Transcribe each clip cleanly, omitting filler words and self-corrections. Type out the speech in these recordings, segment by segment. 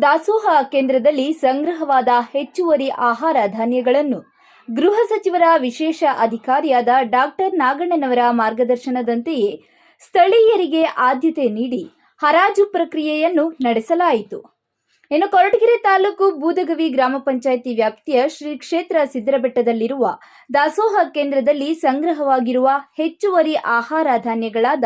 ದಾಸೋಹ ಕೇಂದ್ರದಲ್ಲಿ ಸಂಗ್ರಹವಾದ ಹೆಚ್ಚುವರಿ ಆಹಾರ ಧಾನ್ಯಗಳನ್ನು ಗೃಹ ಸಚಿವರ ವಿಶೇಷ ಅಧಿಕಾರಿಯಾದ ಡಾಕ್ಟರ್ ನಾಗಣ್ಣನವರ ಮಾರ್ಗದರ್ಶನದಂತೆಯೇ ಸ್ಥಳೀಯರಿಗೆ ಆದ್ಯತೆ ನೀಡಿ ಹರಾಜು ಪ್ರಕ್ರಿಯೆಯನ್ನು ನಡೆಸಲಾಯಿತು. ಇನ್ನು ಕೊರಟಗೆರೆ ತಾಲೂಕು ಬೂದಗವಿ ಗ್ರಾಮ ಪಂಚಾಯಿತಿ ವ್ಯಾಪ್ತಿಯ ಶ್ರೀ ಕ್ಷೇತ್ರ ಸಿದ್ದರಬೆಟ್ಟದಲ್ಲಿರುವ ದಾಸೋಹ ಕೇಂದ್ರದಲ್ಲಿ ಸಂಗ್ರಹವಾಗಿರುವ ಹೆಚ್ಚುವರಿ ಆಹಾರ ಧಾನ್ಯಗಳಾದ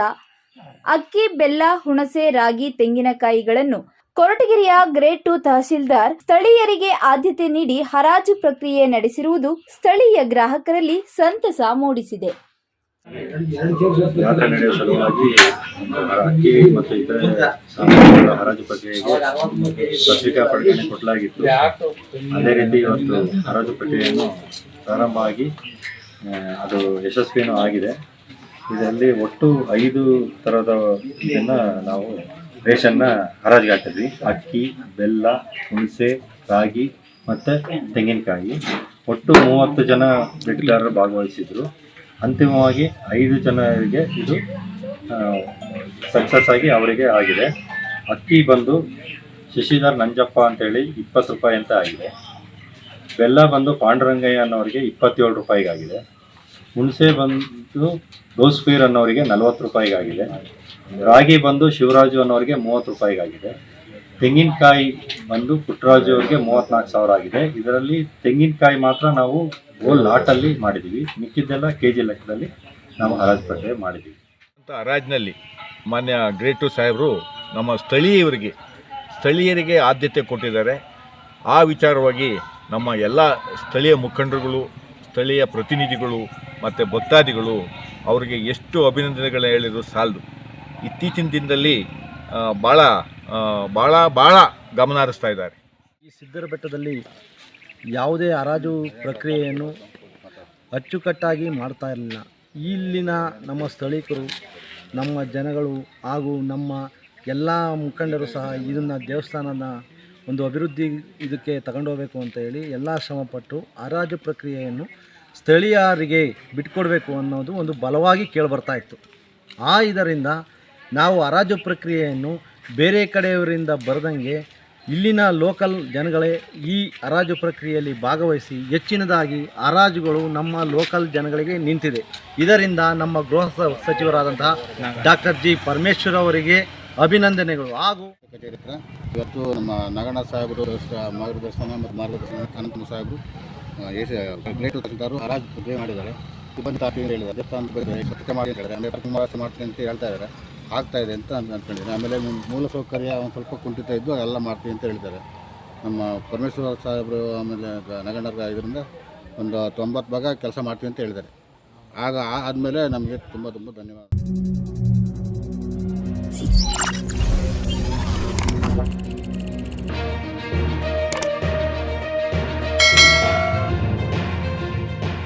ಅಕ್ಕಿ, ಬೆಲ್ಲ, ಹುಣಸೆ, ರಾಗಿ, ತೆಂಗಿನಕಾಯಿಗಳನ್ನು ಕೊರಟಗೆರೆಯ ಗ್ರೇಡ್ 2 ತಹಶೀಲ್ದಾರ್ ಸ್ಥಳೀಯರಿಗೆ ಆದ್ಯತೆ ನೀಡಿ ಹರಾಜು ಪ್ರಕ್ರಿಯೆ ನಡೆಸಿರುವುದು ಸ್ಥಳೀಯ ಗ್ರಾಹಕರಲ್ಲಿ ಸಂತಸ ಮೂಡಿಸಿದೆ. ಜಾತ್ರೆ ನಡೆಯುವ ಸಲುವಾಗಿ ಅಕ್ಕಿ ಮತ್ತು ಇತರೆ ಸಾಮಗ್ರಿಗಳ ಹರಾಜು ಪ್ರಕ್ರಿಯೆಗೆ ಪತ್ರಿಕಾ ಪ್ರಕಟಣೆ ಕೊಡಲಾಗಿತ್ತು. ಅದೇ ರೀತಿ ಇವತ್ತು ಹರಾಜು ಪ್ರಕ್ರಿಯೆಯನ್ನು ಪ್ರಾರಂಭ ಆಗಿ ಅದು ಯಶಸ್ವಿಯೂ ಆಗಿದೆ. ಇದರಲ್ಲಿ ಒಟ್ಟು 5 ಥರದ ಇದನ್ನು ನಾವು ರೇಷನ್ನ ಹರಾಜಿಗೆ ಹಾಕಿದ್ವಿ. ಅಕ್ಕಿ, ಬೆಲ್ಲ, ಹುಣಸೆ, ರಾಗಿ ಮತ್ತು ತೆಂಗಿನಕಾಯಿ. ಒಟ್ಟು 30 ಜನ ಬೆಳೆಗಾರರು ಭಾಗವಹಿಸಿದ್ರು. ಅಂತಿಮವಾಗಿ 5 ಜನರಿಗೆ ಇದು ಸಕ್ಸಸ್ ಆಗಿ ಅವರಿಗೆ ಆಗಿದೆ. ಅಕ್ಕಿ ಬಂದು ಶಶಿಧರ್ ನಂಜಪ್ಪ ಅಂತೇಳಿ 20 ರೂಪಾಯಿ ಅಂತ ಆಗಿದೆ. ಬೆಲ್ಲ ಬಂದು ಪಾಂಡುರಂಗಯ್ಯ ಅನ್ನೋರಿಗೆ 27 ರೂಪಾಯಿಗಾಗಿದೆ. ಹುಣಸೆ ಬಂದು ರೋಸ್ಪೀರ್ ಅನ್ನೋರಿಗೆ 40 ರೂಪಾಯಿಗಾಗಿದೆ. ರಾಗಿ ಬಂದು ಶಿವರಾಜು ಅನ್ನೋರಿಗೆ 30 ರೂಪಾಯಿಗಾಗಿದೆ. ತೆಂಗಿನಕಾಯಿ ಬಂದು ಪುಟ್ಟರಾಜು ಅವರಿಗೆ 34,000 ಆಗಿದೆ. ಇದರಲ್ಲಿ ತೆಂಗಿನಕಾಯಿ ಮಾತ್ರ ನಾವು ಹೋಲ್ ಲಾಟಲ್ಲಿ ಮಾಡಿದ್ದೀವಿ. ಮಿಕ್ಕಿದ್ದೆಲ್ಲ ಕೆಜಿ ಲೆಕ್ಕದಲ್ಲಿ ನಾವು ಹರಾಜು ಪ್ರಕ್ರಿಯೆ ಮಾಡಿದ್ದೀವಿ. ಹರಾಜಿನಲ್ಲಿ ಮಾನ್ಯ ಗ್ರೇಡ್ 2 ಸಾಹೇಬರು ನಮ್ಮ ಸ್ಥಳೀಯರಿಗೆ ಆದ್ಯತೆ ಕೊಟ್ಟಿದ್ದಾರೆ. ಆ ವಿಚಾರವಾಗಿ ನಮ್ಮ ಎಲ್ಲ ಸ್ಥಳೀಯ ಮುಖಂಡರುಗಳು, ಸ್ಥಳೀಯ ಪ್ರತಿನಿಧಿಗಳು ಮತ್ತು ಭಕ್ತಾದಿಗಳು ಅವರಿಗೆ ಎಷ್ಟು ಅಭಿನಂದನೆಗಳನ್ನ ಹೇಳಿದ್ರು ಸಾಲದು. ಇತ್ತೀಚಿನ ದಿನದಲ್ಲಿ ಭಾಳ ಗಮನ ಹರಿಸ್ತಾ ಇದ್ದಾರೆ. ಈ ಸಿದ್ದರಬೆಟ್ಟದಲ್ಲಿ ಯಾವುದೇ ಹರಾಜು ಪ್ರಕ್ರಿಯೆಯನ್ನು ಅಚ್ಚುಕಟ್ಟಾಗಿ ಮಾಡ್ತಾ ಇರಲಿಲ್ಲ. ಇಲ್ಲಿನ ನಮ್ಮ ಸ್ಥಳೀಕರು, ನಮ್ಮ ಜನಗಳು ಹಾಗೂ ನಮ್ಮ ಎಲ್ಲ ಮುಖಂಡರು ಸಹ ಇದನ್ನು ದೇವಸ್ಥಾನದ ಒಂದು ಅಭಿವೃದ್ಧಿ ಇದಕ್ಕೆ ತಗೊಂಡೋಗಬೇಕು ಅಂತ ಹೇಳಿ ಎಲ್ಲ ಶ್ರಮಪಟ್ಟು ಹರಾಜು ಪ್ರಕ್ರಿಯೆಯನ್ನು ಸ್ಥಳೀಯರಿಗೆ ಬಿಟ್ಕೊಡ್ಬೇಕು ಅನ್ನೋದು ಒಂದು ಬಲವಾಗಿ ಕೇಳಿಬರ್ತಾ ಇತ್ತು. ಇದರಿಂದ ನಾವು ಹರಾಜು ಪ್ರಕ್ರಿಯೆಯನ್ನು ಬೇರೆ ಕಡೆಯವರಿಂದ ಬರದಂಗೆ ಇಲ್ಲಿನ ಲೋಕಲ್ ಜನಗಳೇ ಈ ಹರಾಜು ಪ್ರಕ್ರಿಯೆಯಲ್ಲಿ ಭಾಗವಹಿಸಿ ಹೆಚ್ಚಿನದಾಗಿ ಹರಾಜುಗಳು ನಮ್ಮ ಲೋಕಲ್ ಜನಗಳಿಗೆ ನಿಂತಿದೆ. ಇದರಿಂದ ನಮ್ಮ ಗೃಹ ಸಚಿವರಾದಂತಹ ಡಾಕ್ಟರ್ ಜಿ ಪರಮೇಶ್ವರ್ ಅವರಿಗೆ ಅಭಿನಂದನೆಗಳು. ಹಾಗೂ ಇವತ್ತು ನಮ್ಮ ನಾಗಣ್ಣ ಸಾಹೇಬರು ಮಾರ್ಗದರ್ಶನ ಅನಂತ ಸಾಹೇಬರು ಗ್ರೇಟ್ ತಹಶೀಲ್ದಾರರು ಹರಾಜು ಪ್ರಕ್ರಿಯೆ ಮಾಡಿದ್ದಾರೆ. ಸಿಬ್ಬಂದಿ ಹೇಳಿದ್ದಾರೆ, ದೇವಸ್ಥಾನದ ಬಗ್ಗೆ ಸ್ವಚ್ಛತೆ ಮಾಡಿ ಅಂತ ಹೇಳಿದ್ದಾರೆ. ಆಮೇಲೆ ಪ್ರತಿಮಾಸ ಮಾಡ್ತೀನಿ ಅಂತ ಹೇಳ್ತಾ ಇದ್ದಾರೆ. ಆಗ್ತಾ ಇದೆ ಅಂತ ಅಂದ್ಕೊಂಡಿದ್ದೀನಿ. ಆಮೇಲೆ ಮೂಲಸೌಕರ್ಯ ಒಂದು ಸ್ವಲ್ಪ ಕುಂಠಿತ ಇದ್ದು ಎಲ್ಲ ಮಾಡ್ತೀವಿ ಅಂತ ಹೇಳಿದ್ದಾರೆ ನಮ್ಮ ಪರಮೇಶ್ವರ ಸಾಹೇಬರು. ಆಮೇಲೆ ನಗಣ್ಣರ ಇದರಿಂದ ಒಂದು 90 ಭಾಗ ಕೆಲಸ ಮಾಡ್ತೀವಿ ಅಂತ ಹೇಳಿದ್ದಾರೆ. ಆದಮೇಲೆ ನಮಗೆ ತುಂಬ ಧನ್ಯವಾದ.